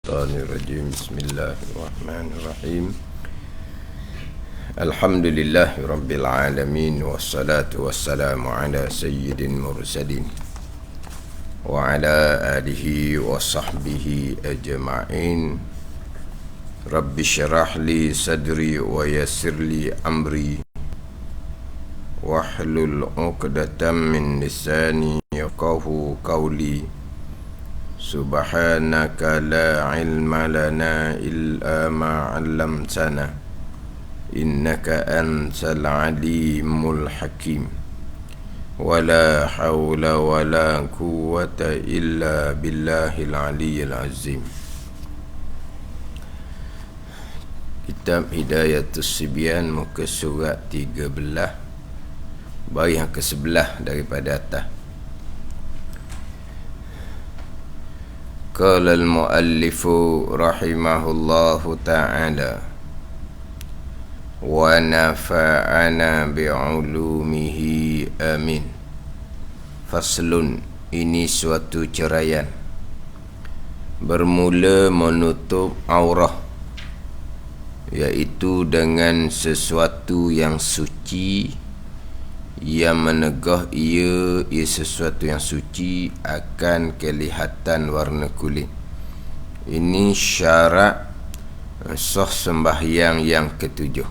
Syaitanirrajim. Bismillahirrahmanirrahim. Alhamdulillahi rabbil alamin, wassalatu wassalamu ala sayyidil mursalin wa ala alihi wa sahbihi ajma'in. Rabbi syrah li sadri wa yassir li amri wahlul 'uqdatam min lisani yafqahu qawli. Subhanaka la ilma lana illa ma 'allamtana innaka antal alimul hakim. Wala hawla wala quwwata illa billahil aliyyil azim. Kitab Hidayatus Sibyan, muka surat 13, baris yang ke-11 daripada atas. Qala al-muallifu rahimahullahu ta'ala wa nafa'ana bi'ulumihi amin. Faslun, ini suatu ceraian. Bermula menutup aurah, iaitu dengan sesuatu yang suci, yang menegah ia sesuatu yang suci akan kelihatan warna kulit. Ini syarat sah sembahyang yang ketujuh.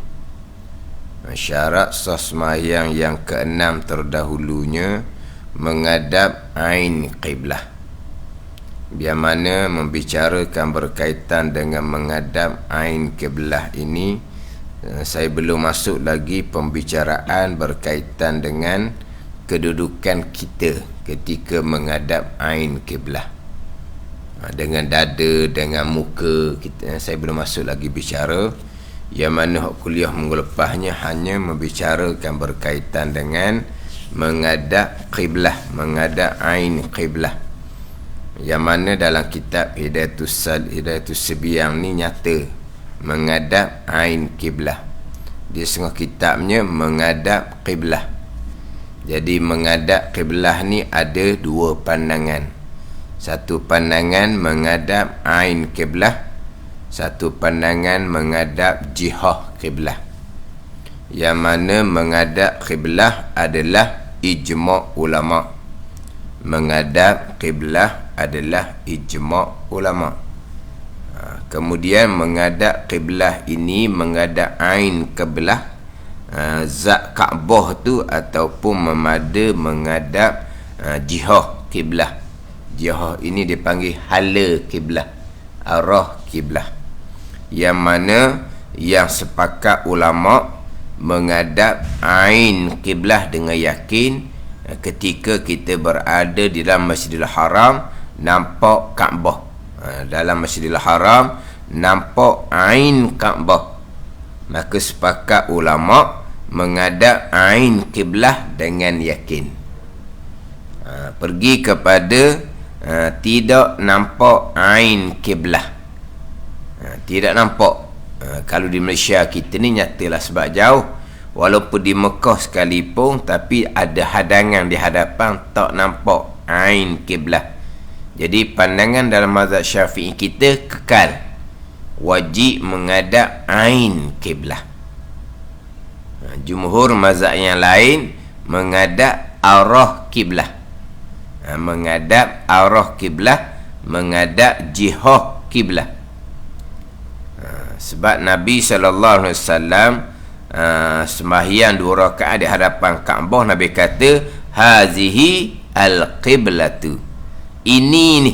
Syarat sah sembahyang yang keenam terdahulunya menghadap ain qiblah. Biar mana membicarakan berkaitan dengan menghadap ain qiblah ini, saya belum masuk lagi pembicaraan berkaitan dengan kedudukan kita ketika menghadap ain qiblah, dengan dada, dengan muka kita. Saya belum masuk lagi bicara. Yang mana kuliah minggu lepasnya hanya membicarakan berkaitan dengan menghadap qiblah, menghadap ain qiblah. Yang mana dalam kitab Hidayatus Sibyan ni nyata menghadap ain qiblah. Dia setengah kitabnya menghadap qiblah. Jadi menghadap qiblah ni ada dua pandangan. Satu pandangan menghadap ain qiblah, satu pandangan menghadap jihah qiblah. Yang mana menghadap qiblah adalah ijma' ulama'. Menghadap qiblah adalah ijma' ulama'. Kemudian menghadap qiblah ini, menghadap ain qiblah, zat Kaabah tu, ataupun memada menghadap jihah qiblah. Jihah ini dipanggil hala qiblah, arah qiblah. Yang mana yang sepakat ulama menghadap ain qiblah dengan yakin ketika kita berada di dalam Masjidil Haram, nampak Kaabah. Dalam Masjidil Haram nampak ain Kaabah, maka sepakat ulama menghadap ain qiblah dengan yakin. Pergi kepada tidak nampak ain qiblah, tidak nampak. Kalau di Malaysia kita ni nyatalah sebab jauh, walaupun di Mekah sekalipun, tapi ada hadangan di hadapan, tak nampak ain qiblah. Jadi pandangan dalam mazhab Syafi'i kita kekal wajib menghadap ain qiblah. Jumhur mazhab yang lain menghadap arah qiblah. Menghadap arah qiblah, menghadap jihah qiblah. Sebab Nabi sallallahu alaihi wasallam sembahyang 2 rakaat di hadapan Kaabah, Nabi kata hazihi al-qiblatu. Ini ni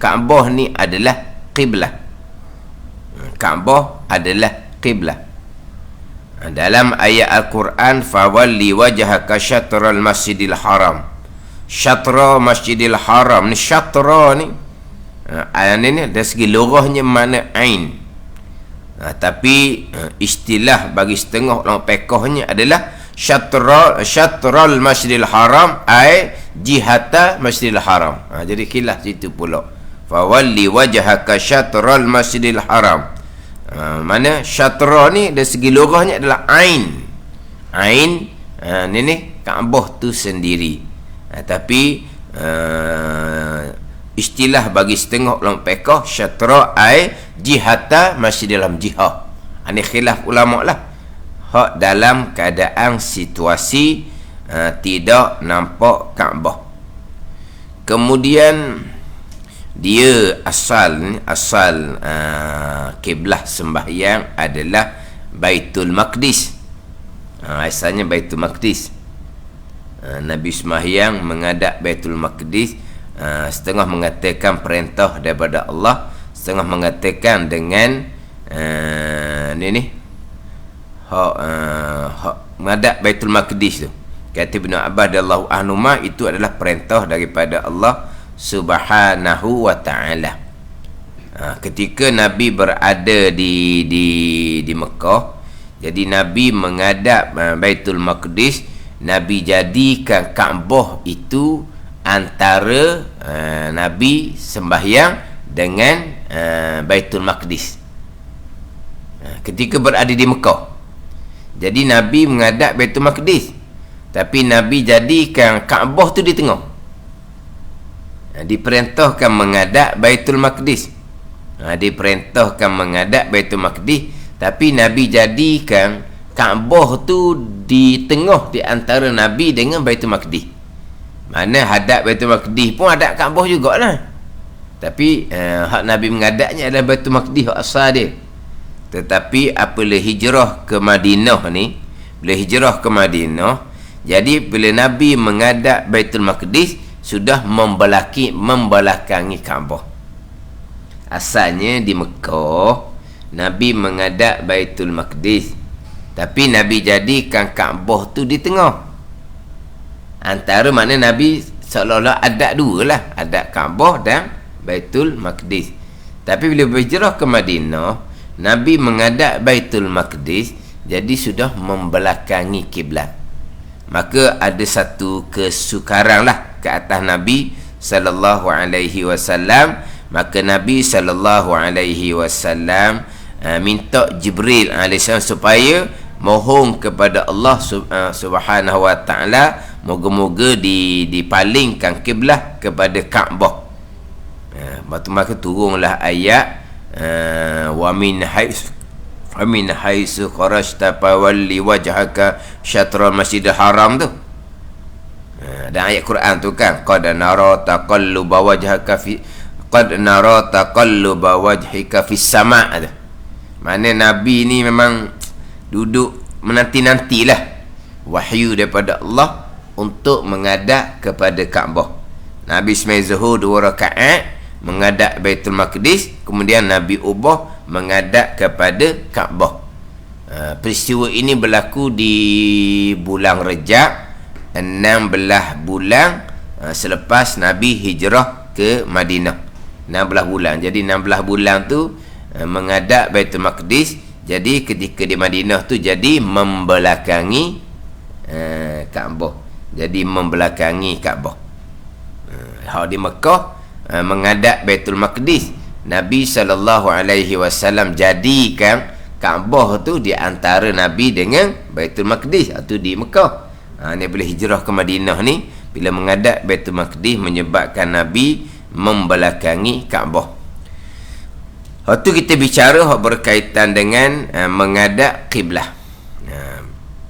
Kaabah ni adalah qiblah. Kaabah adalah qiblah. Dalam ayat Al-Quran, fawalli wajhaka syatral masjidil haram. Syatra masjidil haram ni, syatra ni ayat ni dari segi lughahnya mana ain. Tapi istilah bagi setengah ulama fiqhnya adalah syatral masjidil haram ay jihata masjidil haram. Jadi khilaf situ pula. Fawalli wajhaka syatral masjidil haram. Mana syatra ni dari segi lughahnya adalah ain. Ain ni Kaabah tu sendiri. Tapi istilah bagi setengah ulama fiqh syatra ai jihata masih dalam jihah. Ini khilaf ulama lah. Hak dalam keadaan situasi tidak nampak Kaabah. Kemudian dia asal kiblah sembahyang adalah Baitul Maqdis. Asalnya Baitul Maqdis. Nabi sembahyang menghadap Baitul Maqdis. Setengah mengatakan perintah daripada Allah, setengah mengatakan dengan menghadap Baitul Maqdis tu. Kata Ibnu Abbas radhiyallahu anhu itu adalah perintah daripada Allah Subhanahu wa ta'ala. Ketika Nabi berada di Mekah, jadi Nabi menghadap Baitul Maqdis. Nabi jadikan Kaabah itu antara Nabi sembahyang dengan Baitul Maqdis ketika berada di Mekah. Jadi Nabi menghadap Baitul Maqdis, tapi Nabi jadikan Kaabah tu di tengah. Diperintahkan menghadap Baitul Maqdis. Diperintahkan menghadap Baitul Maqdis, tapi Nabi jadikan Kaabah tu di tengah di antara Nabi dengan Baitul Maqdis. Mana hadap Baitul Maqdis pun hadap Kaabah jugalah. Tapi hak Nabi menghadapnya adalah Baitul Maqdis hak asal dia. Tetapi apabila hijrah ke Madinah ni, bila hijrah ke Madinah, jadi bila Nabi menghadap Baitul Maqdis sudah membelakangi Kaabah. Asalnya di Mekah Nabi menghadap Baitul Maqdis, tapi Nabi jadikan Kaabah tu di tengah. Antara mana Nabi seolah-olah adab dua lah, adab Kaabah dan Baitul Maqdis. Tapi bila berhijrah ke Madinah, Nabi menghadap Baitul Maqdis, jadi sudah membelakangi kiblat. Maka ada satu kesukaran lah ke atas Nabi sallallahu alaihi wasallam. Maka Nabi sallallahu alaihi wasallam minta Jibril alaihissalam supaya mohon kepada Allah subhanahu wa ta'ala, moga-moga dipalingkan kiblah kepada Kaabah. Maka turunlah ayat wa min haitsu kharajta fawalli wajhaka syatral masjidil haram tu. Dan ayat Quran tu kan, qad nara taqalluba wajhika fis sama' tu. Mana Nabi ni memang duduk menanti-nantilah wahyu daripada Allah untuk menghadap kepada Kaabah. Nabi sembahyang zuhur 2 rakaat menghadap Baitul Maqdis, kemudian Nabi ubah menghadap kepada Kaabah. Peristiwa ini berlaku di bulan Rejab, 16 bulan selepas Nabi hijrah ke Madinah. 16 bulan. Jadi 16 bulan tu menghadap Baitul Maqdis. Jadi ketika di Madinah tu jadi membelakangi Kaabah. Jadi membelakangi Kaabah. Hak di Mekah menghadap Baitul Maqdis. Nabi SAW jadikan Kaabah tu di antara Nabi dengan Baitul Maqdis atau di Mekah. Ni bila hijrah ke Madinah ni, bila menghadap Baitul Maqdis menyebabkan Nabi membelakangi Kaabah. Waktu kita bicara berkaitan dengan menghadap kiblah.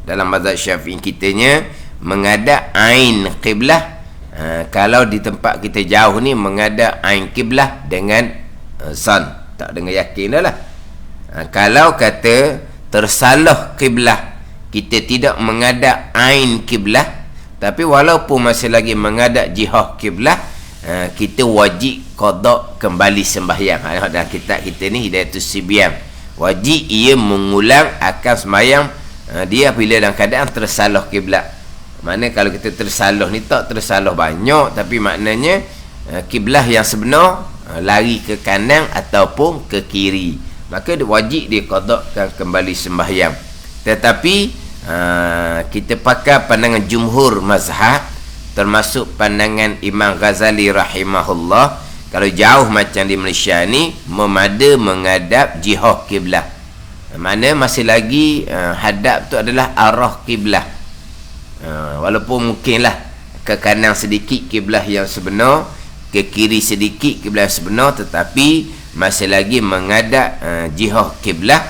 Dalam mazhab Syafi'i kitanya menghadap ain kiblah. Kalau di tempat kita jauh ni menghadap ain kiblah dengan zan, tak dengan yakin dah lah. Kalau kata tersalah kiblah, kita tidak menghadap ain kiblah, tapi walaupun masih lagi menghadap jihah kiblah, kita wajib qada kembali sembahyang. Dalam kitab kita ni Hidayatus Sibyan, wajib ia mengulang akan sembahyang dia bila dalam keadaan tersalah kiblat. Mana kalau kita tersalah ni tak tersalah banyak, tapi maknanya kiblah yang sebenar lari ke kanan ataupun ke kiri, maka wajib dia qadakan kembali sembahyang. Tetapi kita pakai pandangan jumhur mazhab, termasuk pandangan Imam Ghazali rahimahullah. Kalau jauh macam di Malaysia ni, memada menghadap jihah kiblah, mana masih lagi hadap tu adalah arah kiblah. Walaupun mungkinlah ke kanan sedikit kiblah yang sebenar, ke kiri sedikit kiblat sebenar, tetapi masih lagi menghadap jihah kiblat,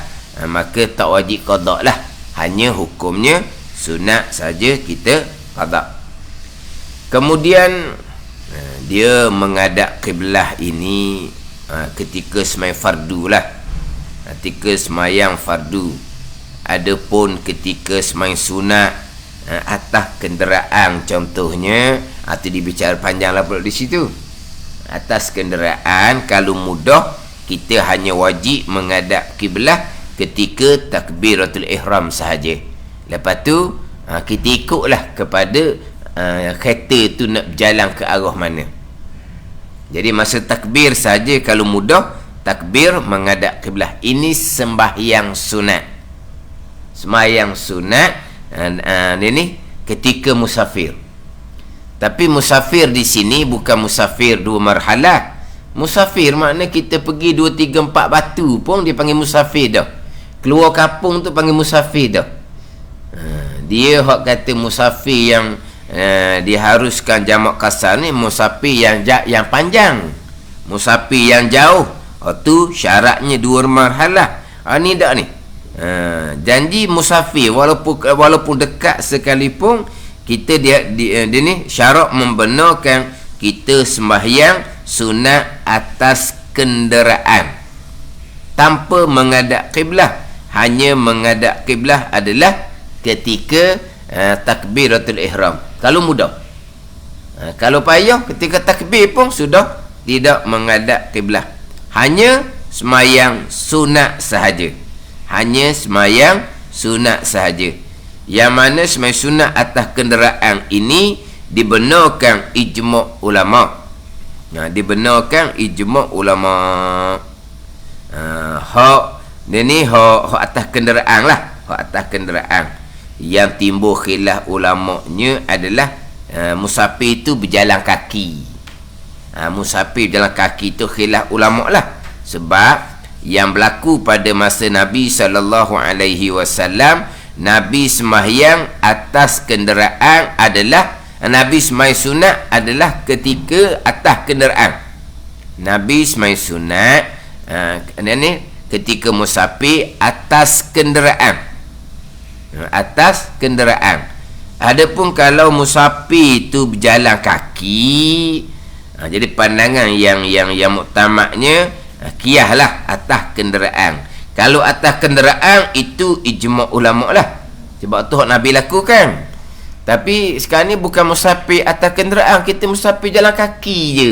maka tak wajib qada lah, hanya hukumnya sunat saja kita qada. Kemudian dia menghadap kiblat ini ketika sembahyang fardu lah, ketika sembahyang fardu. Adapun ketika sembahyang sunat atas kenderaan contohnya, atau dibicara panjang lah pula di situ. Atas kenderaan, kalau mudah kita hanya wajib menghadap kiblat ketika takbiratul ihram sahaja. Lepas tu kita ikutlah kepada kereta tu nak berjalan ke arah mana. Jadi masa takbir saja, kalau mudah takbir menghadap kiblat. Ini sembahyang sunat. Sembahyang sunat ini ketika musafir. Tapi musafir di sini bukan musafir dua marhalah. Musafir makna kita pergi 2, 3, 4 batu pun dia panggil musafir dah. Keluar kampung tu panggil musafir dah. Dia hak kata musafir yang diharuskan jamak kasar ni, musafir yang panjang, musafir yang jauh. Tu syaratnya 2 marhalah. Ni dak ni. Janji musafir walaupun dekat sekalipun, kita dia ni syarat membenarkan kita sembahyang sunat atas kenderaan tanpa menghadap kiblat. Hanya menghadap kiblat adalah ketika takbiratul ihram. Kalau mudah. Kalau payah ketika takbir pun sudah tidak menghadap kiblat. Hanya sembahyang sunat sahaja. Hanya sembahyang sunat sahaja. Yang mana sembahyang sunat atas kenderaan ini dibenarkan ijma' ulama. Dibenarkan ijma' ulama. Hak atas kenderaan lah. Hak atas kenderaan. Yang timbul khilaf ulama'nya adalah musafir itu berjalan kaki. Musafir berjalan kaki itu khilaf ulama' lah. Sebab yang berlaku pada masa Nabi SAW, Nabi sembahyang atas kenderaan adalah, Nabi sembahyang sunat adalah ketika atas kenderaan. Nabi sembahyang sunat ketika musafir atas kenderaan. Atas kenderaan. Adapun kalau musafir itu berjalan kaki, jadi pandangan yang muktamadnya qiyaslah atas kenderaan. Kalau atas kenderaan itu ijma' ulama' lah. Sebab tu Nabi lakukan. Tapi sekarang ni bukan musafir atas kenderaan, kita musafir jalan kaki je.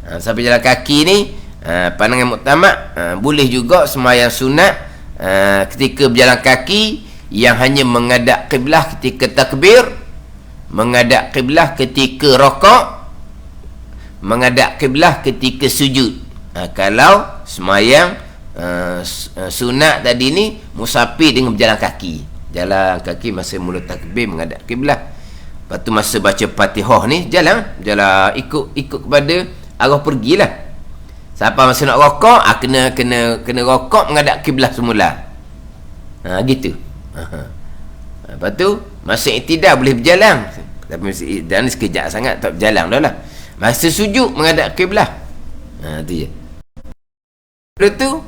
Musafir jalan kaki ni pandangan muktamad, boleh juga sembahyang sunat ketika berjalan kaki, yang hanya menghadap kiblat ketika takbir, menghadap kiblat ketika rakaat, menghadap kiblat ketika sujud. Kalau sembahyang sunat tadi ni musafir dengan berjalan kaki. Jalan kaki masa mula takbir menghadap kiblat. Lepas tu masa baca Fatihah ni jalan ikut kepada arah pergilah. Siapa masa nak rokok, kena rokok menghadap kiblat semula. Gitu. Lepas tu masa iktidal boleh berjalan. Tapi masa iktidal ni sekejap sangat tak berjalan dah lah. Masa sujud menghadap kiblat. Tu je. Lepas tu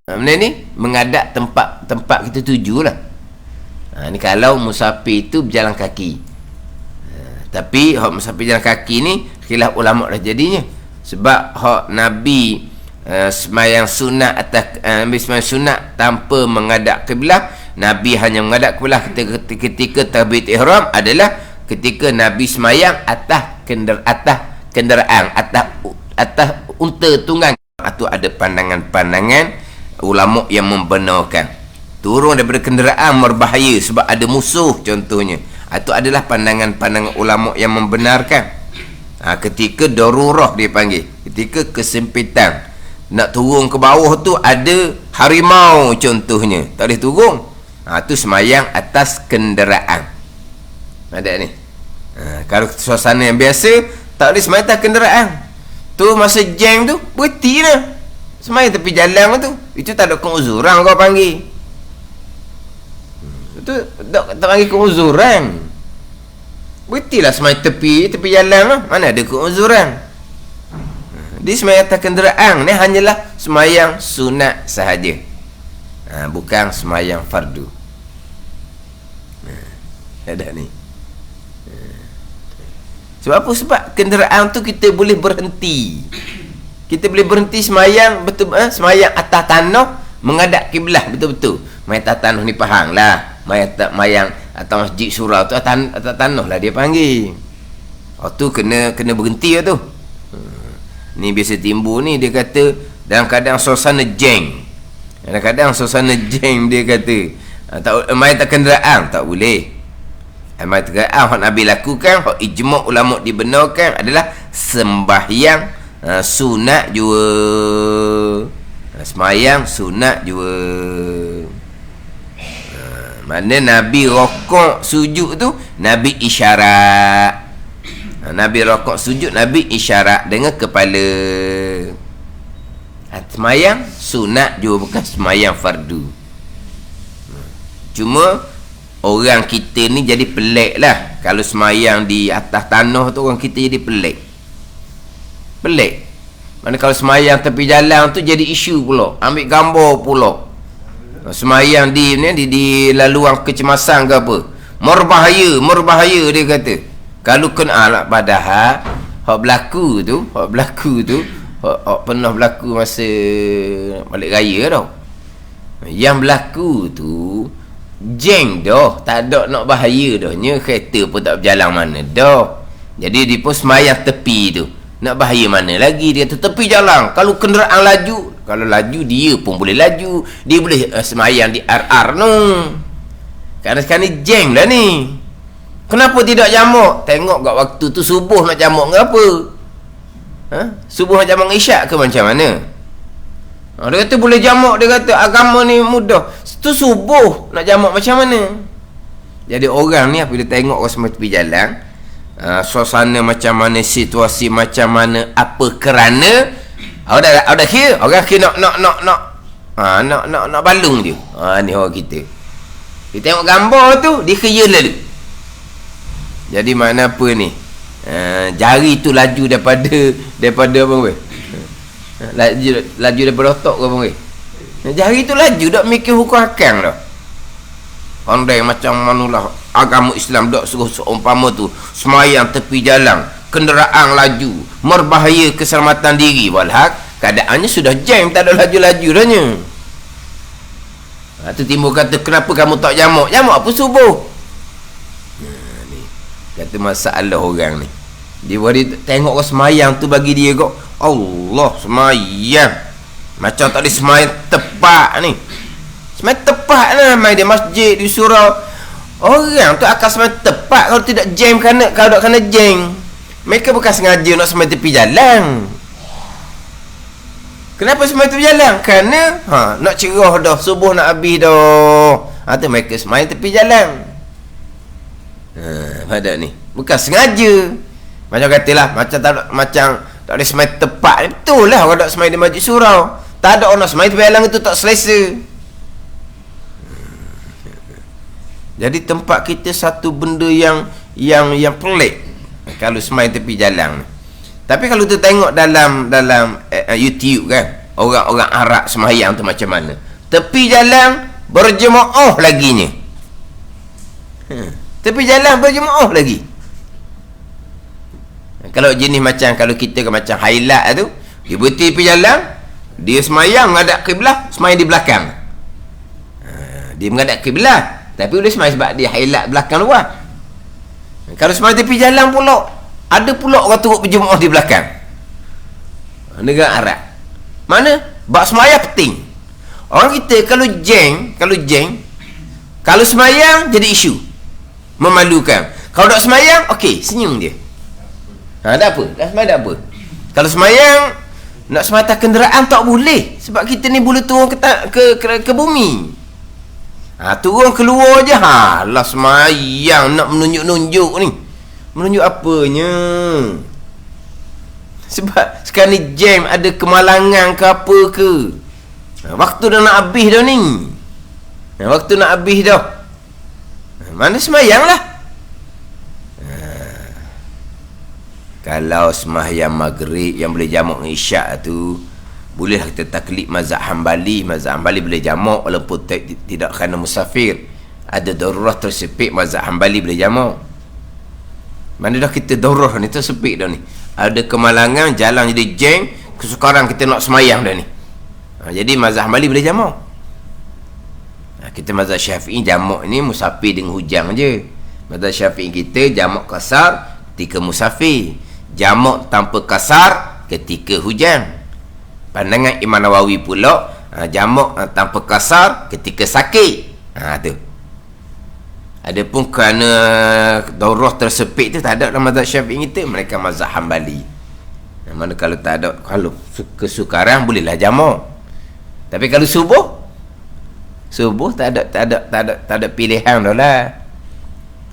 benda ni menghadap tempat kita tuju lah. Ni kalau musafir itu berjalan kaki. Tapi hak musafir jalan kaki ni khilaf ulama' dah jadinya. Sebab hak Nabi sembahyang sunat atas sembahyang sunat tanpa menghadap kiblat, Nabi hanya menghadap kiblat ketika takbiratul ihram adalah ketika Nabi sembahyang atas kenderaan, atas unta tunggang. Itu ada pandangan-pandangan ulama' yang membenarkan turun daripada kenderaan berbahaya sebab ada musuh contohnya. Itu adalah pandangan-pandangan ulama' yang membenarkan. Ketika darurah dia panggil, ketika kesempitan, nak turun ke bawah tu ada harimau contohnya, tak boleh turun, tu sembahyang atas kenderaan. Ada ni. Kalau suasana yang biasa tak boleh sembahyang atas kenderaan. Tu masa jam tu berhenti lah sembahyang tepi jalan tu. Itu tak ada keuzuran kau panggil. Itu tak panggil keuzuran. Berhentilah sembahyang tepi jalan lah. Mana ada keuzuran. Di sembahyang atas kenderaan ni hanyalah sembahyang sunat sahaja. Bukan sembahyang fardu. Ada ni. Sebab apa? Sebab kenderaan tu kita boleh berhenti. Kita boleh berhenti sembahyang betul, sembahyang atas tanah menghadap kiblat betul-betul. Sembahyang atas tanah ni faham lah. Sembahyang atas masjid surau tu atas tanah lah dia panggil. Tu kena berhenti lah tu. Ni biasa timbul ni, dia kata dalam keadaan suasana jeng. Kadang-kadang suasana jeng dia kata tak main tak kenderaan tak boleh. Main kenderaan hak Nabi lakukan, hak ijma' ulama dibenarkan adalah sembahyang sunat jua. Sembahyang sunat jua. Mana Nabi rokok sujud tu Nabi isyarat. Nabi rokok sujud Nabi isyarat dengan kepala. Semayang sunat juga, bukan semayang fardu. Cuma orang kita ni jadi pelik lah. Kalau semayang di atas tanah tu orang kita jadi pelik. Mana kalau semayang tepi jalan tu jadi isu pula, ambil gambar pula. Semayang di laluan kecemasan ke apa, merbahaya dia kata. Kalau kena lah, padahal hak berlaku tu hak pernah berlaku masa balik raya tau. Yang berlaku tu jeng dah, tak ada nak bahaya dah, kereta pun tak berjalan mana dah. Jadi dia pun semayang tepi tu, nak bahaya mana lagi. Dia tu tepi jalan, kalau kenderaan laju, kalau laju dia pun boleh laju, dia boleh semayang di RR tu. Kerana sekarang ni jeng dah ni. Kenapa tidak jamak? Tengok kat waktu tu subuh nak jamak ke apa? Subuh nak jamak isyak ke macam mana? Dia kata boleh jamak, dia kata agama ni mudah. Tu subuh nak jamak macam mana? Jadi orang ni apabila tengok orang semua tepi jalan, suasana macam mana, situasi macam mana, apa kerana ada kira orang kira nak balung dia. Ni orang kita. Dia tengok gambar tu dia kira lalu. Jadi makna apa ni? Jari tu laju daripada apa weh? Laju daripada otak ke apa weh? Jari tu laju dak mikir hukum hakam dah. Andai macam manulah agama Islam dak suruh seumpama tu semayang tepi jalan, kenderaan laju, merbahaya keselamatan diri, walhaq keadaannya sudah jam, tak ada laju-laju dahnya. Tu timbul kata kenapa kamu tak jamak? Jamak apa subuh? Kata masalah orang ni, dia tengok orang semayang tu bagi dia kok Allah semayang macam tak ada semayang tepat ni. Semayang tepat lah, main di masjid, di surau. Orang tu akan semayang tepat kalau tidak jam, kalau tak kena jam. Mereka bukan sengaja nak semayang tepi jalan. Kenapa semayang tepi jalan? Kerana nak cerah dah, subuh nak habis dah. Tu mereka semayang tepi jalan. Pada ni bukan sengaja. Macam katalah macam tak ada semayang tepat. Betul lah orang tak semayang di masjid surau. Tak ada orang nak semayang tepi jalan itu tak selesa. Jadi tempat kita satu benda yang pelik kalau semayang tepi jalan. Tapi kalau tu tengok dalam YouTube kan, orang-orang Arab semayang tu macam mana, tepi jalan berjemaah laginya. Tepi jalan berjemaah lagi. Kalau jenis macam kalau kita ke macam highlight tu, dia berhenti tepi jalan, dia semayang menghadap kiblat, semayang di belakang. Dia menghadap kiblat, tapi boleh semayang sebab dia highlight belakang luar. Kalau semayang tepi jalan pula, ada pula orang turut berjemaah di belakang. Negara Arab. Mana? Bab semayang penting. Orang kita kalau semayang jadi isu. Memalukan. Kalau tak semayang, okey, senyum dia. Tak apa. Dah semayang tak apa. Kalau semayang, nak semayang atas kenderaan tak boleh. Sebab kita ni boleh turun ke bumi. Turun keluar je. Lah semayang nak menunjuk-nunjuk ni. Menunjuk apanya? Sebab sekarang ni jam, ada kemalangan ke apa ke. Waktu dah nak habis dah ni. Waktu nak habis dah. Mana semayang lah. Kalau sembahyang maghrib yang boleh jamak dengan isyak tu, bolehlah kita taklid mazhab Hambali. Mazhab Hambali boleh jamak walaupun tidak kerana musafir. Ada darurat tersepit, mazhab Hambali boleh jamak. Mana dah kita darurat ni, tersepit dah ni. Ada kemalangan, jalan jadi jam, kesukaran kita nak semayang dah ni. Jadi mazhab Hambali boleh jamak. Kita mazhab Syafi'i jamak ni musafir dengan hujang je. Mazhab Syafi'i kita jamak kasar ketika musafir, jamak tanpa kasar ketika hujan. Pandangan Imam Nawawi pula, jamak tanpa kasar ketika sakit. Tu. Adapun kerana daurah tersepit tu tak ada dalam mazhab Syafi'i kita, mereka mazhab Hambali. Mana kalau tak ada, kalau kesukaran bolehlah jamak. Tapi kalau subuh tak ada pilihan dah lah.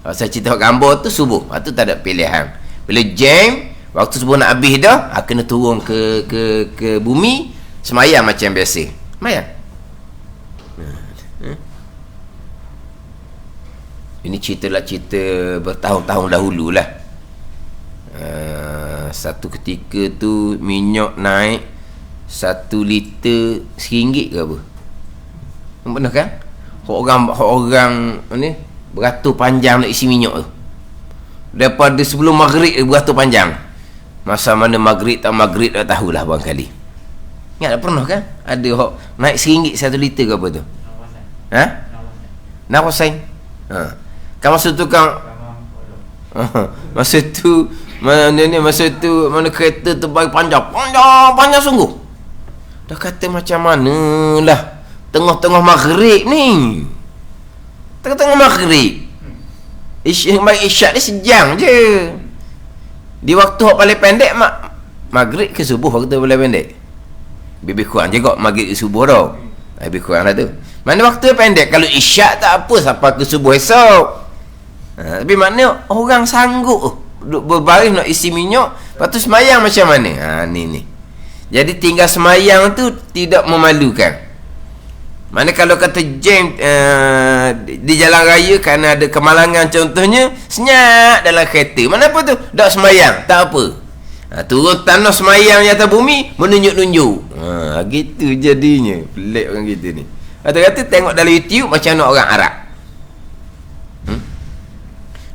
Kalau saya cerita gambar tu subuh, tu tak ada pilihan. Bila jam waktu subuh nak habis dah, kena turun ke bumi, semayang macam biasa. Semayang. Ini cerita bertahun-tahun dahulu lah. Satu ketika tu minyak naik 1 liter RM1 ke apa? Benar kan? Orang ni beratur panjang nak isi minyak tu. Daripada sebelum maghrib beratur panjang. Masa mana maghrib tak tahulah barangkali. Ingat tak pernah kan? Ada naik RM1 1 liter ke apa tu? Nawasan. Kan masa tu kan masa tu mana kereta terbang panjang sungguh. Dah kata macam manalah tengah-tengah maghrib ni. Tengah-tengah maghrib. Isyak ni sejam je. Di waktu yang paling pendek maghrib ke subuh waktu paling pendek. Lebih kurang je kot maghrib ke subuh tau. Lebih kurang lah tu. Mana waktu pendek. Kalau isyak tak apa sampai ke subuh esok. Tapi maknanya orang sanggup duduk berbaris nak isi minyak, lepas tu semayang macam mana? Ni. Jadi tinggal semayang tu tidak memalukan. Mana kalau kata jam di jalan raya kerana ada kemalangan contohnya, senyap dalam kereta, mana apa tu? Dak semayang, tak apa. Turun tanah semayang di atas bumi, menunjuk-nunjuk. Gitu jadinya. Pelik orang kita ni. Kata-kata tengok dalam YouTube macam mana orang Arab.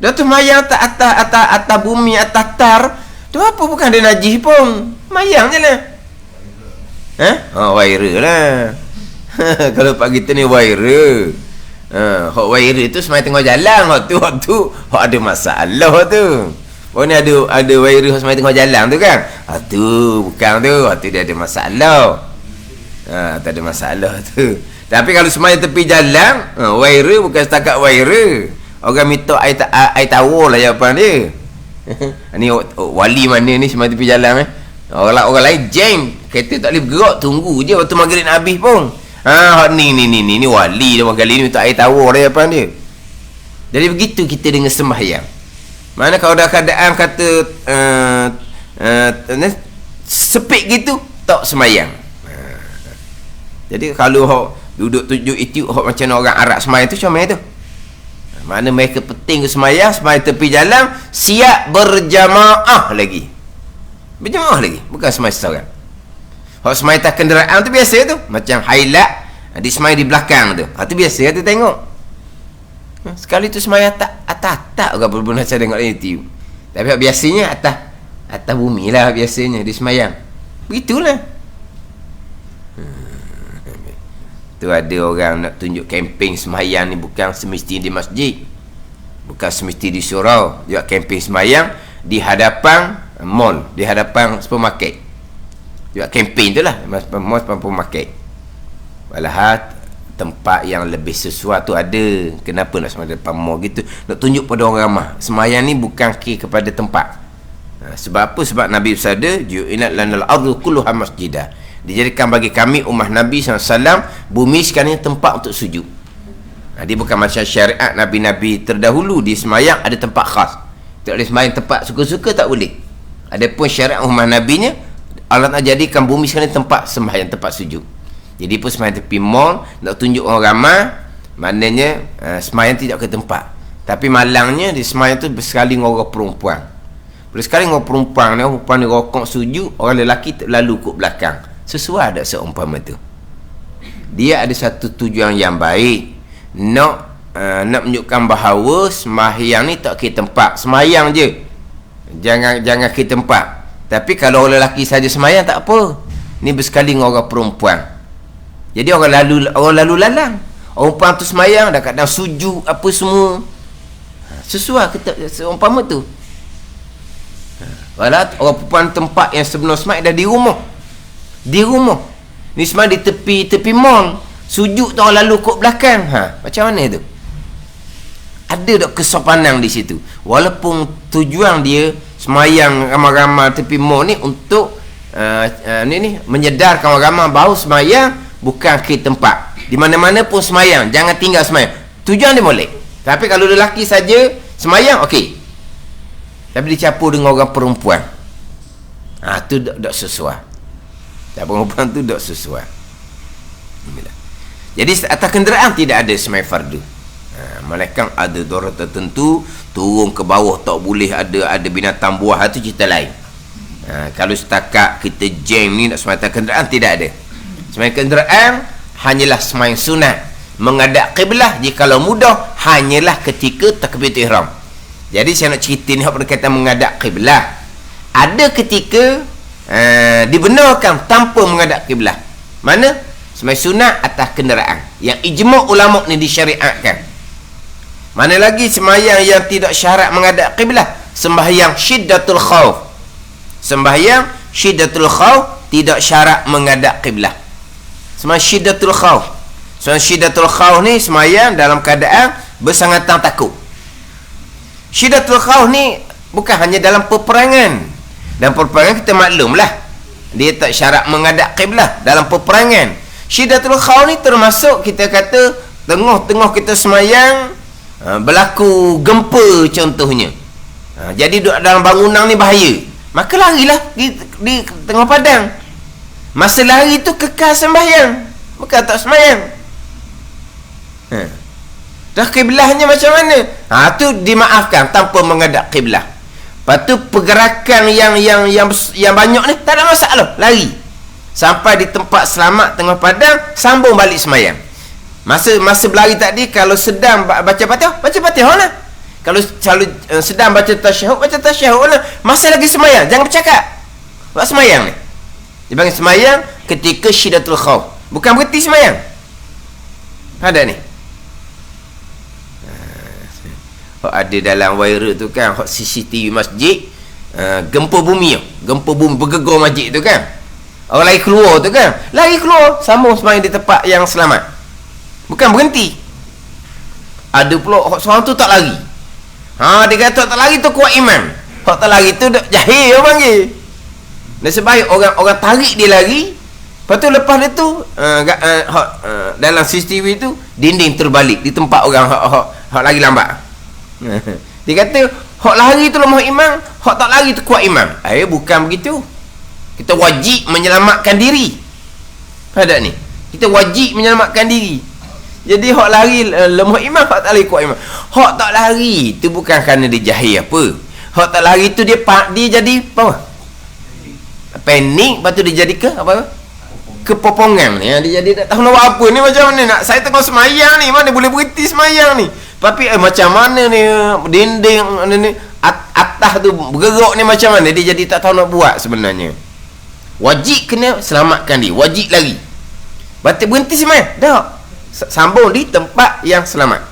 Dah tu semayang atas bumi, atas tar. Tu apa bukan dia najis pun. Semayang je lah. Viral lah. Kalau pak kita ni viral. Hak viral tu semayang tengah jalan. Hak tu ada masalah tu. Oh ni ada viral semayang tengah jalan tu kan. Tu bukan tu. Tu dia ada masalah. Tak ada masalah tu. Tapi kalau semayang tepi jalan, viral bukan setakat viral. Orang minta air tawar lah jawapan dia. Ni wali mana ni semayang tepi jalan Orang lain jam, kereta tak boleh bergerak, tunggu je waktu maghrib nak habis pun. Ni wali dia kali ni minta air tawar dia jawapan dia. Jadi begitu kita dengan sembahyang. Mana kalau dah keadaan kata sepik gitu, tak sembahyang. Jadi kalau duduk tunjuk itu macam orang Arab sembahyang tu macam mana tu? Mana mereka penting ke semayang tepi jalan, siap berjamaah lagi. Berjamaah lagi, bukan semayang seorang. Kalau semayang tak kenderaan tu biasa tu, macam highlight di semayang di belakang tu. Tu biasa tu tengok. Sekali tu semayang atas orang berbunah saya tengok YouTube. Tapi biasanya atas bumi lah biasanya di semayang. Begitulah. Tu ada orang nak tunjuk kempen semayang ni bukan semesti di masjid, bukan semesti di surau. Dia kempen semayang di hadapan mall, di hadapan supermarket. Dia kempen tu lah mall, supermarket. Walhal tempat yang lebih sesuatu ada. Kenapa nak semayang depan mall gitu? Nak tunjuk pada orang ramah semayang ni bukan kepada tempat. Sebab apa? Sebab Nabi bersabda, ju'inat lanal ardu kulluha masjidah. Dijadikan bagi kami umat Nabi SAW bumi sekarang tempat untuk sujud. Dia bukan macam syariat Nabi-Nabi terdahulu. Di semayang ada tempat khas. Tak boleh semayang tempat suka-suka, tak boleh. Adapun syariat umat Nabi-nya, Allah nak jadikan bumi sekarang tempat sembahyang, tempat sujud. Jadi pun semayang tepi mall, nak tunjuk orang ramai, maknanya semayang tidak ke tempat. Tapi malangnya di semayang tu sekali dengan orang perempuan. Boleh sekali orang perempuan ni rokok sujud, orang lelaki lalu kat belakang. Sesuai tak seumpama tu? Dia ada satu tujuan yang baik, nak menunjukkan bahawa sembahyang ni tak kira tempat. Sembahyang je, jangan kira tempat. Tapi kalau orang lelaki saja sembahyang tak apa. Ni bersekali dengan orang perempuan. Jadi orang lalu lalang, orang perempuan tu sembahyang dah kadang sujud apa semua. Sesuai kita seumpama tu. Walau orang perempuan tempat yang sebelum sembahyang dah di rumah. Ni sembahyang di tepi mall, sujud tu orang lalu kat belakang. Macam mana tu? Ada tak kesopanan di situ? Walaupun tujuan dia sembahyang ramai-ramai tepi mall ni untuk ni menyedarkan orang ramai bahawa sembahyang bukan ke tempat. Di mana-mana pun sembahyang, jangan tinggal sembahyang. Tujuan dia boleh. Tapi kalau lelaki saja sembahyang, okey. Tapi dicampur dengan orang perempuan, tu tak sesuai. Dan perempuan tu tak sesuai. Jadi atas kenderaan tidak ada sembahyang fardu. Melainkan ada darurat tertentu, turun ke bawah tak boleh, ada binatang buah, itu cerita lain. Kalau setakat kita jam ni nak sembahyang atas kenderaan, tidak ada. Sembahyang kenderaan hanyalah sembahyang sunat, menghadap kiblah jikalau mudah hanyalah ketika takbiratul ihram. Jadi saya nak cerita ni berkaitan menghadap kiblah. Ada ketika dibenarkan tanpa menghadap kiblah. Mana? Sembahyang sunat atas kenderaan yang ijma' ulama ni disyariatkan. Mana lagi sembahyang yang tidak syarat menghadap kiblah? Sembahyang syiddatul khauf. Sembahyang syiddatul khauf tidak syarat menghadap kiblah. Sembahyang syiddatul khauf. Sembahyang syiddatul khauf ni sembahyang dalam keadaan bersangatan takut. Syiddatul khauf ni bukan hanya dalam peperangan. Dalam peperangan kita maklumlah, dia tak syarat menghadap kiblah dalam peperangan. Syiddatul khauf ni termasuk kita kata tengah-tengah kita sembahyang, berlaku gempa contohnya. Jadi duduk dalam bangunan ni bahaya. Maka larilah di tengah padang. Masa lari tu kekal sembahyang, bukan tak sembahyang. Dah kiblahnya macam mana? Tu dimaafkan tanpa menghadap kiblah. Lepas tu pergerakan yang banyak ni tak ada masalah, lari sampai di tempat selamat tengah padang, sambung balik sembahyang. Masa berlari tadi, kalau sedang baca Fatihah lah. Kalau sedang baca tasyahud lah. Masa lagi sembahyang, jangan bercakap. Buat sembahyang ni dipanggil sembahyang ketika syiddatul khauf, bukan berhenti sembahyang. Ada ni ada dalam viral tu kan, CCTV masjid, gempa bumi bergegar masjid tu kan, orang lari keluar tu kan, sambung sembahyang di tempat yang selamat, bukan berhenti. Ada pula seorang tu tak lari. Dia kata tak lari tu kuat iman, hak tak lari tu jahil orang panggil. Dan sebaik orang tarik dia lari. Lepas tu lepas dia tu dalam CCTV tu dinding terbalik di tempat orang hak lari lambat. Dia kata hak lari tu lemah iman, hak tak lari tu kuat iman. Bukan begitu. Kita wajib menyelamatkan diri. Ada ni, kita wajib menyelamatkan diri. Jadi hak lari lemah iman, hak tak lari kuat iman. Hak tak lari tu bukan kerana dia jahil apa. Hak tak lari tu dia jadi apa? Panik. Lepas tu dia jadi kepopongan ni. Dia jadi tak tahu nak buat apa ni. Macam mana nak, saya tengah semayang ni, mana boleh berhenti semayang ni. Tapi macam mana ni dinding ni atas tu bergerak ni, macam mana dia jadi tak tahu nak buat sebenarnya. Wajib kena selamatkan dia, wajib lari. Batik berhenti semayang tak, sambung di tempat yang selamat.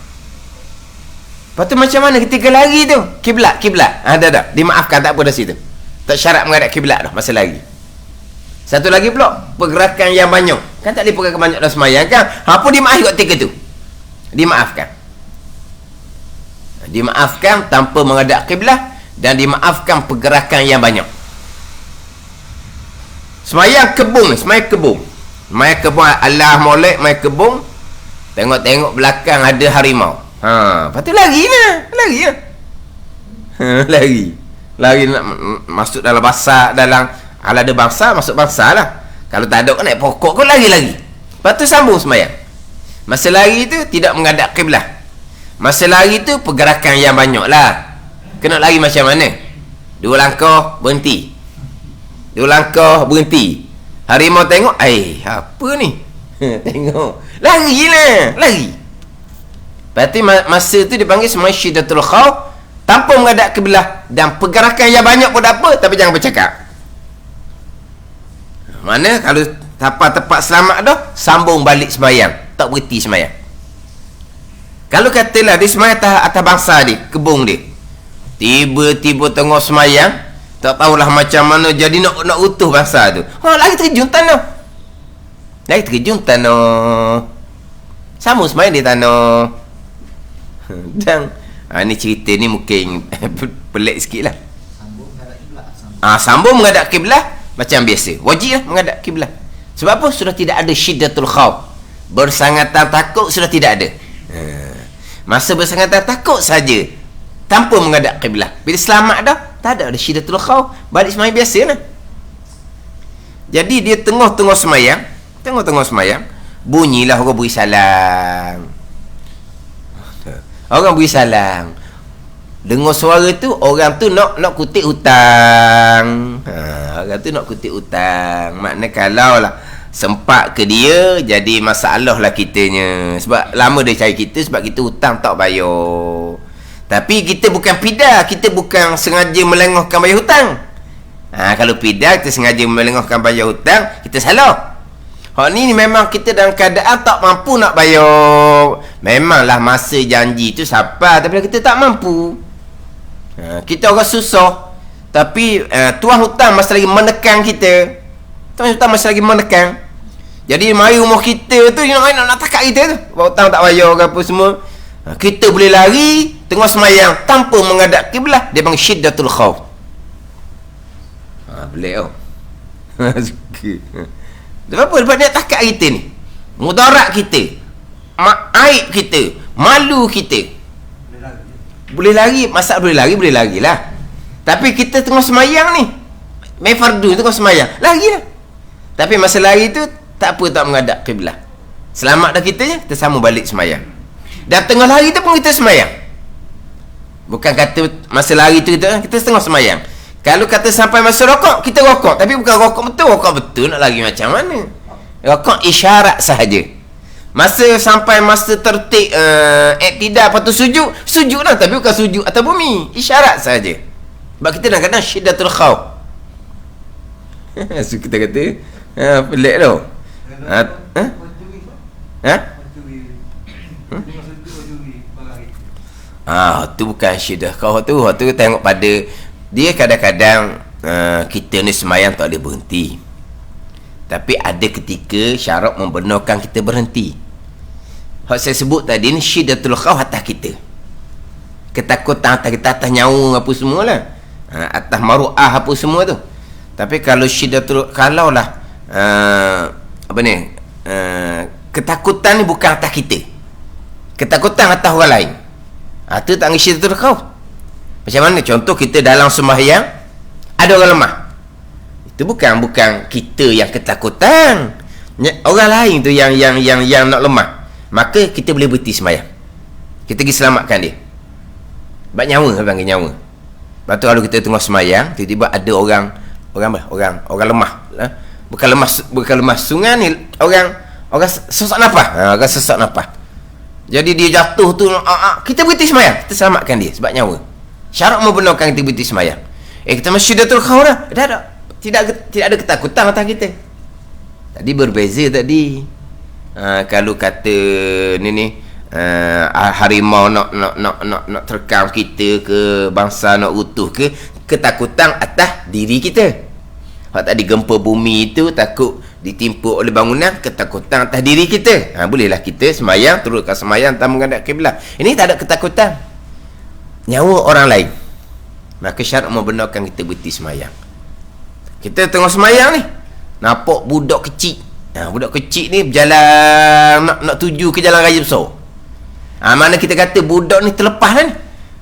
Lepas tu macam mana ketika lari tu? Kiblat dah dimaafkan, tak apa dah situ, tak syarat menghadap kiblat dah masa lari. Satu lagi pula, pergerakan yang banyak. Kan tak boleh pergerakan banyak dalam semayang kan? Apa dimaafkan ketika tu? Dimaafkan tanpa menghadap kiblah, dan dimaafkan pergerakan yang banyak. Semayang kebun, Semayang kebun, Allah molek main kebun, tengok belakang ada harimau. Lepas tu lari lah. Lari nak masuk dalam bangsa, kalau ada bangsa, masuk bangsa lah. Kalau tak ada, naik pokok kau lari. Lepas tu sambung semayang. Masa lari tu tidak menghadap kiblah. Masa lari tu pergerakan yang banyak lah. Kena lari macam mana? 2 langkah berhenti, 2 langkah berhenti. Harimau tengok, apa ni? Tengok, lari lah, lari. Berarti masa tu dipanggil semua syiddatul khauf, tanpa menghadap kiblah, dan pergerakan yang banyak pun tak apa, tapi jangan bercakap. Mana kalau tepat selamat dah, sambung balik sembahyang, tak berhenti sembahyang. Kalau katalah dia sembahyang atas bangsa dia, kebun dia, tiba-tiba tengah sembahyang, tak tahulah macam mana jadi nak utuh bangsa tu. Lagi terjun tanah, lagi terjun tanah, sama sembahyang di tanah. Dan ni cerita ni mungkin pelik sikit lah. Sambung menghadap kiblat macam biasa, wajib lah menghadap kiblat. Sebab apa? Sudah tidak ada syiddatul khauf, bersangatan takut sudah tidak ada. Masa bersangatan takut saja, tanpa menghadap kiblat. Bila selamat dah, tak ada syiddatul khauf, balik sembahyang biasa lah. Jadi dia tengah-tengah sembahyang, bunyilah orang beri salam. Orang beri salam, dengar suara tu, orang tu nak kutip hutang. Orang tu nak kutip hutang. Makna kalau lah sempat ke dia, jadi masalah lah kitanya. Sebab lama dia cari kita, sebab kita hutang tak bayar. Tapi kita bukan pidah, kita bukan sengaja melengahkan bayar hutang. Kalau pidah, kita sengaja melengahkan bayar hutang, kita salah. Ni memang kita dalam keadaan tak mampu nak bayar. Memanglah masa janji tu sampai, tapi kita tak mampu. Kita orang susah, tapi tuan hutang masih lagi menekan kita. Tuan hutang masih lagi menekan. Jadi mari rumah kita tu, nak takat kita tu, hutang tak bayar ke apa semua. Kita boleh lari tengah semayang tanpa menghadap kiblat. Dia panggil syiddatul khauf. Boleh tau. Sebab apa? Sebab dia takat kita ni, mudarat kita, aib kita, malu kita. Boleh lari, masa boleh lari lah. Tapi kita tengah semayang ni, main fardu tengah semayang, lari lah. Tapi masa lari tu tak apa, tak menghadap kiblat. Selamat dah kita je, kita sambung balik semayang. Dan tengah lari tu pun kita semayang. Bukan kata masa lari tu kita tengah semayang. Kalau kata sampai masa rokok, kita rokok. Tapi bukan rokok betul, nak lari macam mana? Rokok isyarat sahaja. Masa sampai masa tertik iktidal, lepas tu sujud lah. Tapi bukan sujud atas bumi, isyarat sahaja. Sebab kita kadang-kadang syiddatul khauf. So kita kata pelik tau. Tu bukan syiddatul khauf tu. Tu tengok pada dia. Kadang-kadang kita ni semayang tak boleh berhenti, tapi ada ketika syarat membenarkan kita berhenti. Hak saya sebut tadi ni syiddatul khauf atas kita, ketakutan atas kita, atas nyawa apa semualah, atas maruah apa semua tu. Tapi kalau syiddatul, kalau lah ketakutan ni bukan atas kita, ketakutan atas orang lain, tu tak panggil syiddatul khauf. Macam mana? Contoh kita dalam sembahyang ada orang lemah. Itu bukan kita yang ketakutan, orang lain tu yang nak lemah. Maka kita boleh berhenti sembahyang, kita pergi selamatkan dia. Sebab nyawa, panggil nyawa. Lepas tu kalau kita tengah sembahyang, tiba-tiba ada orang lemah. Bukan lemah sungai ni, orang sesak nafas. Orang sesak nafas. Jadi dia jatuh tu, kita berhenti sembahyang, kita selamatkan dia sebab nyawa. Syarat membenarkan kita berhenti sembahyang. Kita masih syiddatul khauf dah. Tidak ada ketakutan atas kita. Tadi berbeza tadi. Kalau kata harimau nak terkam kita ke, bangsa nak utuh ke, ketakutan atas diri kita. Kalau tadi gempa bumi itu takut ditimpa oleh bangunan, ketakutan atas diri kita. Bolehlah kita sembahyang, turutkan sembahyang tanpa menghadap kiblat. Ini tak ada ketakutan nyawa orang lain. Maka syarat membenarkan kita berhenti sembahyang. Kita tengah sembahyang ni, nampak budak kecil. Budak kecil ni berjalan nak tuju ke jalan raya besar. Mana kita kata budak ni terlepas lah ni.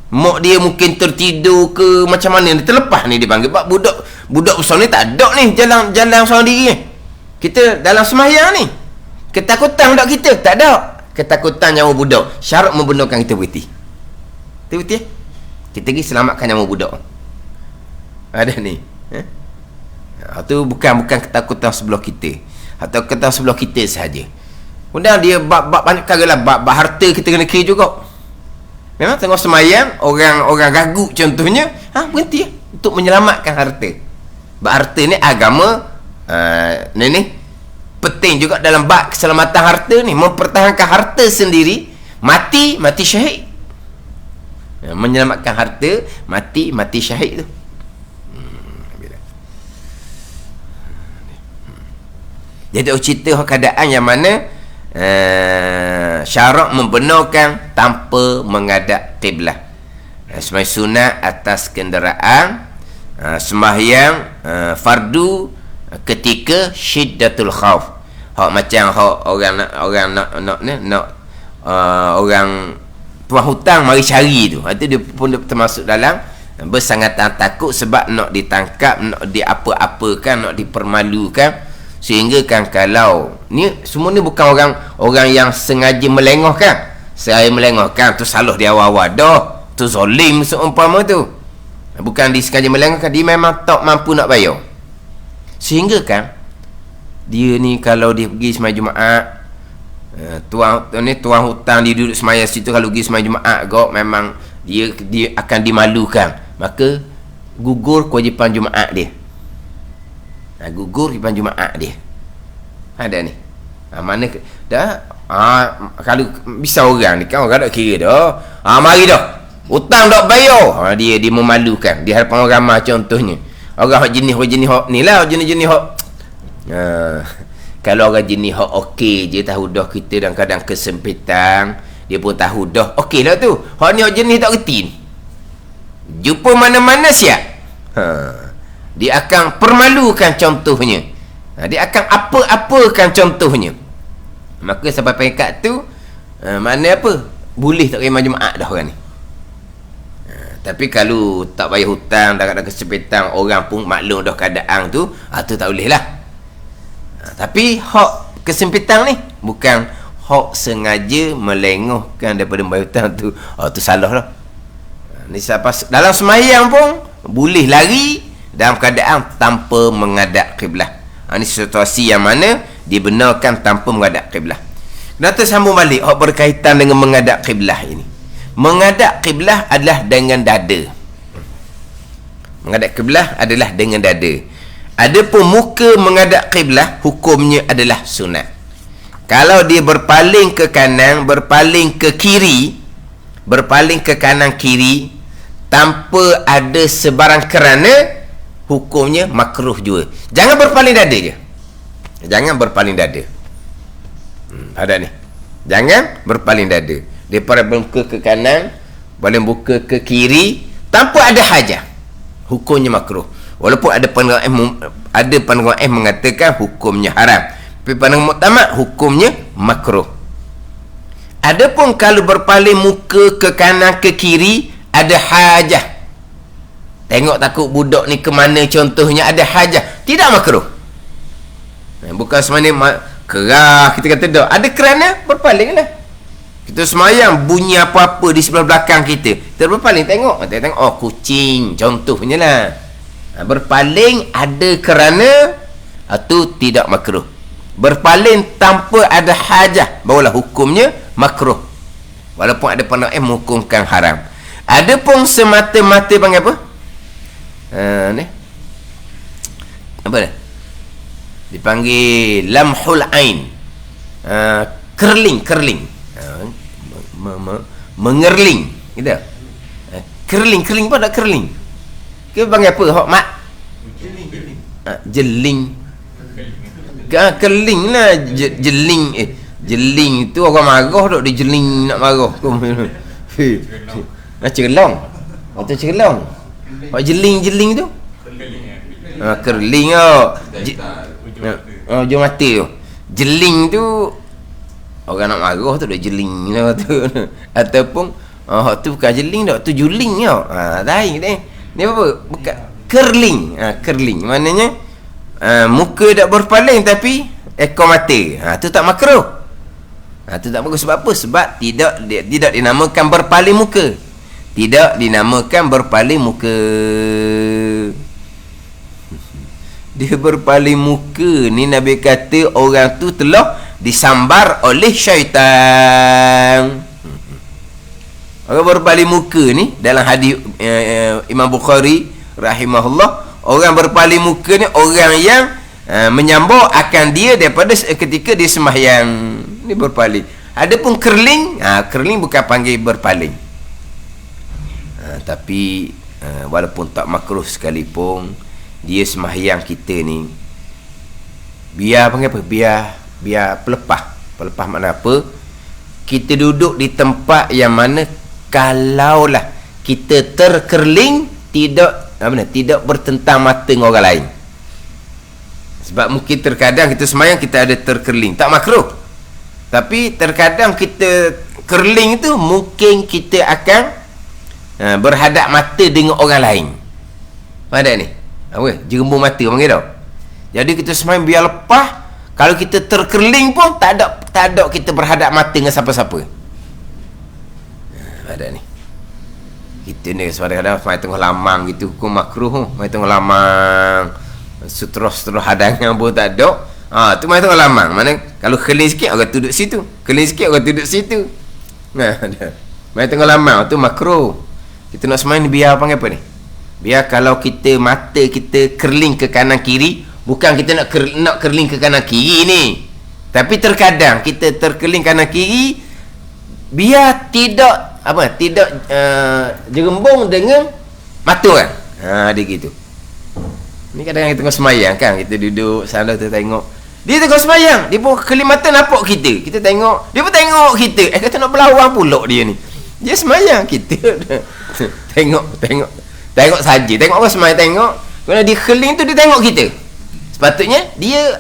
Mak dia mungkin tertidur ke macam mana ni, terlepas ni dia panggil. Sebab budak besar ni tak ada ni jalan seorang diri ni. Kita dalam sembahyang ni, ketakutan budak kita tak ada. Ketakutan nyawa budak, syarat membenarkan kita berhenti. Betul? Kita pergi selamatkan nyawa budak. Ada ni. Itu bukan ketakutan sebelah kita, atau ketakutan sebelah kita sahaja. Kemudian dia bab banyak perkara lah, bab harta kita kena kira juga. Memang tengok semayang, orang ragu contohnya, berhenti untuk menyelamatkan harta. Bab harta ni agama ni penting juga dalam bab keselamatan harta ni, mempertahankan harta sendiri, mati syahid. Menyelamatkan harta, mati syahid tu. Jadi cerita keadaan yang mana syarak membenarkan tanpa menghadap kiblat. Sembahyang sunat atas kenderaan, sembahyang fardu ketika syiddatul khauf. Hak macam orang nak orang tuan hutang mari cari tu. Itu dia pun termasuk dalam bersangatan takut sebab nak ditangkap, nak diapa-apakan, nak dipermalukan. Sehingga kan kalau ni semua ni bukan orang yang sengaja melengahkan. Saya melengahkan tu salah di awal-awal dah. Tu zalim seumpama tu. Bukan disengaja melengahkan, dia memang tak mampu nak bayar. Sehingga kan dia ni kalau dia pergi sembahyang Jumaat, tuan hutang dia duduk sembahyang situ, kalau pergi sembahyang Jumaat kau memang dia akan dimalukan. Maka gugur kewajipan Jumaat dia. Gugur kewajipan Jumaat dia. Ada ni. Mana dah kalau bisa orang ni kan orang tak kira dah. Mari dah. Hutang tak bayar. Dia memalukan di hadapan orang ramai contohnya. Orang jenis ni lah, jenis hak. Kalau orang jenis hak okey je, tahu dah kita dalam keadaan kesempitan, dia pun tahu dah okey lah tu. Hak ni hak jenis tak reti ni, jumpa mana-mana siap, dia akan permalukan contohnya, dia akan apa-apakan contohnya. Maka sampai peringkat tu mana apa boleh tak terima Jumaat dah orang ni. Tapi kalau tak bayar hutang, dah ada kesempitan, orang pun maklum dah keadaan tu, tu tak boleh lah. Tapi hak kesempitan ni bukan hak sengaja melengahkan daripada bayar hutang tu, tu salah lah. Ni dalam semayang pun boleh lari dalam keadaan tanpa menghadap kiblat. Ini situasi yang mana dibenarkan tanpa menghadap kiblat. Kita sambung balik hak berkaitan dengan menghadap kiblat ini. Menghadap kiblat adalah dengan dada. Menghadap kiblat adalah dengan dada. Adapun muka menghadap kiblat, hukumnya adalah sunat. Kalau dia berpaling ke kanan, berpaling ke kiri, berpaling ke kanan kiri tanpa ada sebarang kerana, hukumnya makruh juga. Jangan berpaling dada je. Jangan berpaling dada. Ada ni. Jangan berpaling dada. Daripada buka ke kanan, boleh buka ke kiri tanpa ada hajat, hukumnya makruh. Walaupun ada pandangan mengatakan hukumnya haram, tapi pandangan muktamad hukumnya makruh. Adapun kalau berpaling muka ke kanan ke kiri ada hajat, tengok takut budak ni ke mana contohnya, ada hajat, tidak makruh. Bukan semana kerah kita kata dah, ada kerana berpalinglah. Kita semayang bunyi apa-apa di sebelah belakang kita, berpaling tengok, kucing contohnya lah. Berpaling ada kerana itu tidak makruh. Berpaling tanpa ada hajah barulah hukumnya makruh, walaupun ada pandangan menghukumkan haram. Ada pun semata-mata panggil apa? Ni apa dah? Dipanggil lamhul ain, kerling mengerling gitu. Kerling apa tak kerling? Kita panggil apa? Hok mat jeling. Kerling lah, jeling. Jeling tu orang marah dok, dia jeling nak marah. Cerelong. Atau cerelong. Hok jeling tu. Kerling ujung mata tu. Jeling tu orang nak marah tu dia jeling lah tu. Ataupun tu bukan jeling dak, tu juling tau. Lain ni apa? Bukan kerling. Kerling maknanya muka tak berpaling tapi ekor mata. Tu tak makruh. Tu tak makruh sebab apa? Sebab tidak dinamakan berpaling muka. Tidak dinamakan berpaling muka. Dia berpaling muka ni, Nabi kata orang tu telah disambar oleh syaitan. Orang berpaling muka ni dalam hadis Imam Bukhari rahimahullah, orang berpaling muka ni orang yang menyambar akan dia daripada ketika dia sembahyang. Ni berpaling. Adapun kerling, kerling bukan panggil berpaling. Tapi walaupun tak makruh sekalipun, dia sembahyang kita ni biar panggil apa? Biar pelepah. Pelepah makna apa? Kita duduk di tempat yang mana kalaulah kita terkerling, tidak bertentang mata dengan orang lain. Sebab mungkin terkadang kita sembahyang kita ada terkerling, tak makruh. Tapi terkadang kita kerling tu mungkin kita akan berhadap mata dengan orang lain. Faham tak ni? Apa? Jerembung mata panggil tau. Jadi kita sembahyang biar lepas. Kalau kita terkerling pun tak ada kita berhadap mata dengan siapa-siapa. Ada ni. Kita ni kadang-kadang mai tengah lamang gitu, hukum makruh. Mai tengah lamang, sutra-sutra hadangan pun tak ada. Tu mai tengah lamang. Mana kalau kerling sikit orang duduk situ. Kerling sikit orang duduk situ. Mai tengah lamang tu makruh. Kita nak sembahyang biar panggil apa ni? Biar kalau kita mata kita kerling ke kanan kiri, bukan kita nak kerling ke kanan kiri ni. Tapi terkadang kita terkerling kanan kiri biar tidak jerembung dengan mata orang. Dia gitu. Ni kadang-kadang kita tengah sembahyang kan, kita duduk sana tu tengok. Dia tengah sembahyang, dia pun kerling mata nampak kita. Kita tengok, dia pun tengok kita. Kata nak berlawan pula dia ni. Dia sembahyang, kita tengok saja. Tengok orang sembahyang tengok. Kalau dia kerling tu dia tengok kita. Sepatutnya dia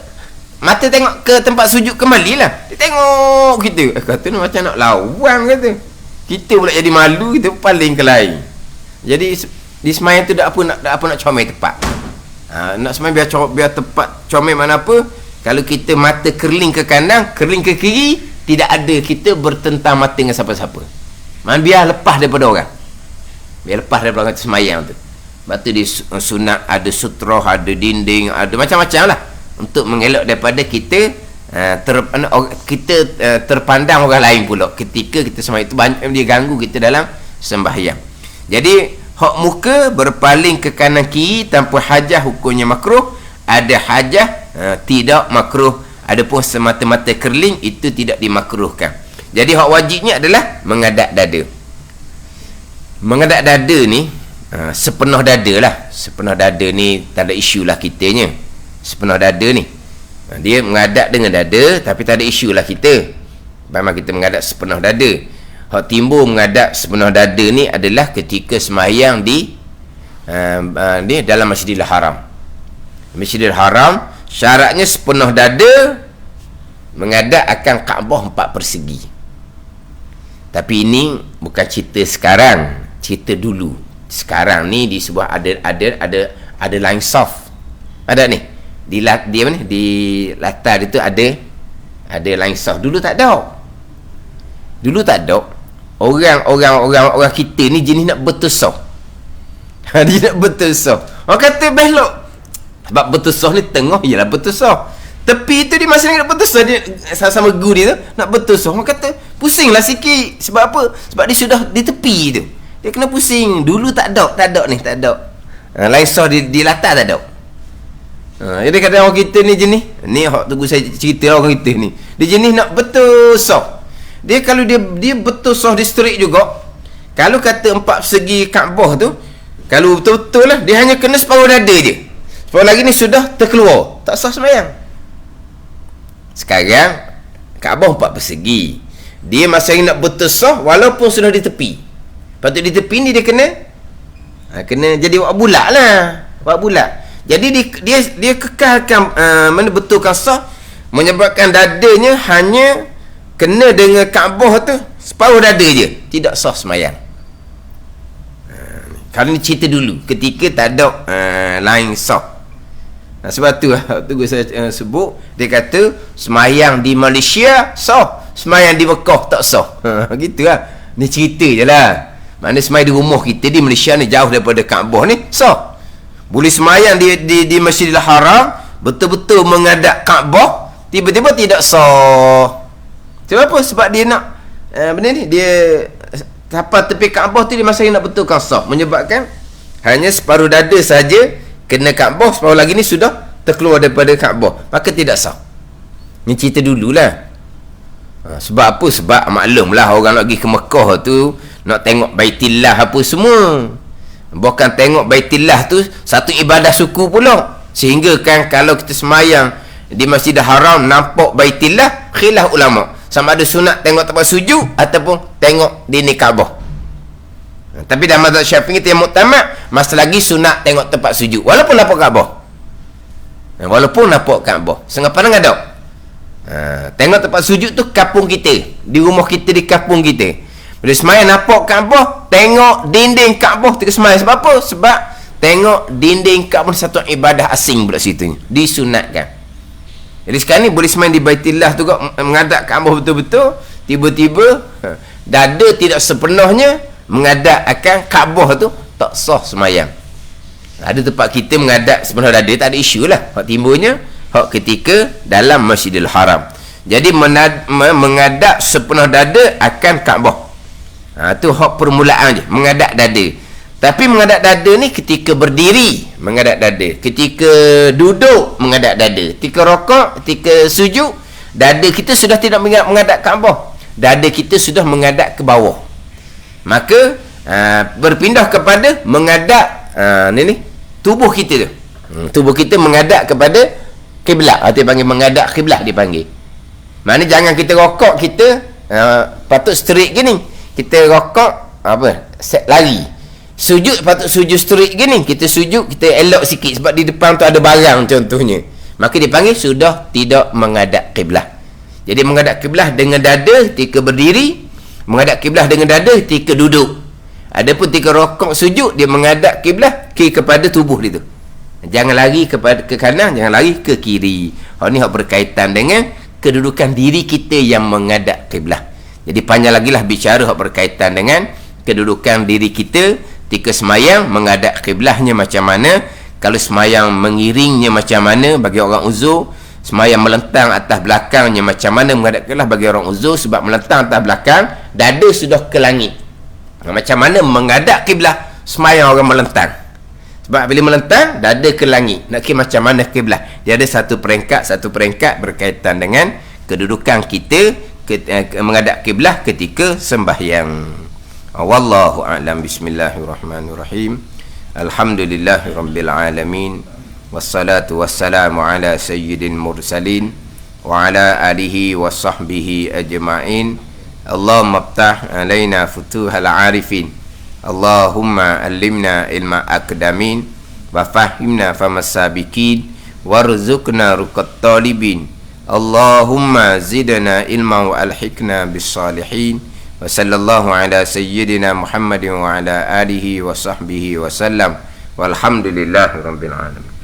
mata tengok ke tempat sujud kembali lah. Dia tengok kita. Kata ni macam nak lawan kata. Kita pula jadi malu, kita paling ke lain. Jadi di sembahyang tu tak apa nak comel tepat. Nak sembahyang biar tepat comel mana apa. Kalau kita mata kerling ke kanan, kerling ke kiri, tidak ada kita bertentang mata dengan siapa-siapa. Biar lepas daripada orang. Biar lepas daripada orang sembahyang tu. Sebab tu di sunat ada sutra, ada dinding, ada macam-macam lah untuk mengelak daripada kita terpandang orang lain pula ketika kita sembahyang. Itu banyak dia ganggu kita dalam sembahyang. Jadi hak muka berpaling ke kanan kiri tanpa hajah hukumnya makruh. Ada hajah tidak makruh. Adapun semata-mata kerling itu tidak dimakruhkan. Jadi hak wajibnya adalah mengadap dada. Mengadap dada ni sepenuh dada lah. Sepenuh dada ni tak ada isu lah kitanya. Sepenuh dada ni dia mengadap dengan dada, tapi tak ada isu lah kita. Memang kita mengadap sepenuh dada. Hak timbul mengadap sepenuh dada ni adalah ketika sembahyang di dalam Masjidil Haram. Masjidil Haram syaratnya sepenuh dada mengadap akan Kaabah 4 persegi. Tapi ini bukan cerita sekarang, cerita dulu. Sekarang ni di sebuah ada line soft. Ada ni. Di latar itu ada line soft. Dulu tak ada. Orang kita ni jenis nak bertusah. Dia nak bertusah. Orang kata belok. Sebab bertusah ni tengah ialah bertusah. Tepi tu dia masih nak bertusah, dia sama-sama guru dia tu nak bertusah. Orang kata pusinglah sikit. Sebab apa? Sebab dia sudah di tepi tu. Dia kena pusing. Dulu tak ada ni. Line soft di latar tak ada. Jadi kata orang kita ni jenis ni, tunggu saya cerita orang kita ni, dia jenis nak bertusah. Dia kalau dia bertusah di straight juga. Kalau kata 4 persegi Kaabah tu, kalau betul-betul lah, dia hanya kena separuh dada je. Separuh lagi ni sudah terkeluar, tak sah sembahyang. Sekarang Kaabah 4 persegi, dia masih nak bertusah walaupun sudah di tepi. Patut di tepi ni dia kena jadi buat bulat lah, buat bulat. Jadi dia kekalkan betulkan sah, menyebabkan dadanya hanya kena dengan Kaabah tu separuh dada je, tidak sah sembahyang. Kalau ni cerita dulu ketika tak ada line sah. Sebab tu saya sebut, dia kata sembahyang di Malaysia sah, sembahyang di Mekah tak sah. Gitu lah. Ni cerita je lah. Maknanya sembahyang di rumah kita di Malaysia ni jauh daripada Kaabah ni sah. Boleh semayang di Masjidil Haram, betul-betul menghadap Kaabah, tiba-tiba tidak sah. Sebab apa? Sebab dia nak benda ni, dia sampai tepi Kaabah tu dia masih nak betulkan sah, menyebabkan hanya separuh dada saja kena Kaabah, separuh lagi ni sudah terkeluar daripada Kaabah, maka tidak sah. Ni cerita dululah. Sebab apa? Sebab maklumlah orang nak pergi ke Mekah tu nak tengok Baitillah apa semua. Bukan tengok Baitillah tu satu ibadah suku pula. Sehingga kan kalau kita semayang di Masjidil Haram nampak Baitillah, khilaf ulama sama ada sunat tengok tempat sujud ataupun tengok dinding Kaabah. Tapi dalam mazhab Syafi'i kita yang muktamad, masa lagi sunat tengok tempat sujud walaupun nampak Kaabah. Walaupun nampak Kaabah. Setengah pandang ada. Tengok tempat sujud tu kampung kita, di rumah kita, di kampung kita. Bila semayang nampak Kaabah, tengok dinding Kaabah kita semayang. Sebab apa? Sebab tengok dinding Kaabah satu ibadah asing pula situ, disunatkan. Jadi sekarang ni boleh semayang di Baitillah tu kok, menghadap Kaabah betul-betul, tiba-tiba dada tidak sepenuhnya menghadap akan Kaabah tu, tak sah semayang. Ada tempat kita menghadap sepenuh dada, tak ada isu lah. Hak timbulnya hak ketika dalam Masjidil Haram. Jadi menghadap sepenuh dada akan Kaabah. Tu hak permulaan je, menghadap dada. Tapi menghadap dada ni ketika berdiri menghadap dada, ketika duduk menghadap dada, ketika rokok, ketika sujud, dada kita sudah tidak menghadap Kaabah. Dada kita sudah menghadap ke bawah. Maka berpindah kepada menghadap ni tubuh kita tu. Tubuh kita menghadap kepada kiblat. Dia panggil menghadap kiblat, dia panggil. Mana jangan kita rokok, kita patut straight gini. Kita rokok set lari. Sujud patut sujud straight gini. Kita sujud, kita elok sikit sebab di depan tu ada barang contohnya. Maka dia panggil sudah tidak menghadap kiblat. Jadi menghadap kiblat dengan dada ketika berdiri, menghadap kiblat dengan dada ketika duduk. Adapun ketika rokok sujud, dia menghadap kiblat kepada tubuh dia tu. Jangan lari ke kanan, jangan lari ke kiri. Hal ni hak berkaitan dengan kedudukan diri kita yang menghadap kiblat. Jadi panjang lagi lah bicara hak berkaitan dengan kedudukan diri kita ketika semayang menghadap kiblatnya macam mana. Kalau semayang mengiringnya macam mana bagi orang uzur. Semayang melentang atas belakangnya macam mana menghadap kiblat bagi orang uzur. Sebab melentang atas belakang, dada sudah ke langit. Macam mana menghadap kiblat semayang orang melentang. Sebab bila melentang, dada ke langit. Nak kira macam mana kiblat. Dia ada satu peringkat berkaitan dengan kedudukan kita menghadap kiblat ketika sembahyang. Wallahu a'lam. Bismillahirrahmanirrahim. Alhamdulillahirabbil alamin. Wassalatu wassalamu ala sayyidil mursalin wa ala alihi wa sahbihi ajma'in. Allahumma iftah alaina futuhal arifin. Allahumma allimna ilma akdamin wa fahimna famasabikin warzuqna ruqat talibin. Allahumma zidna ilma wa alhiqna bis salihin. Wa sallallahu ala sayyidina Muhammadin wa ala alihi wa sahbihi wa sallam. Walhamdulillahi rabbil alamin.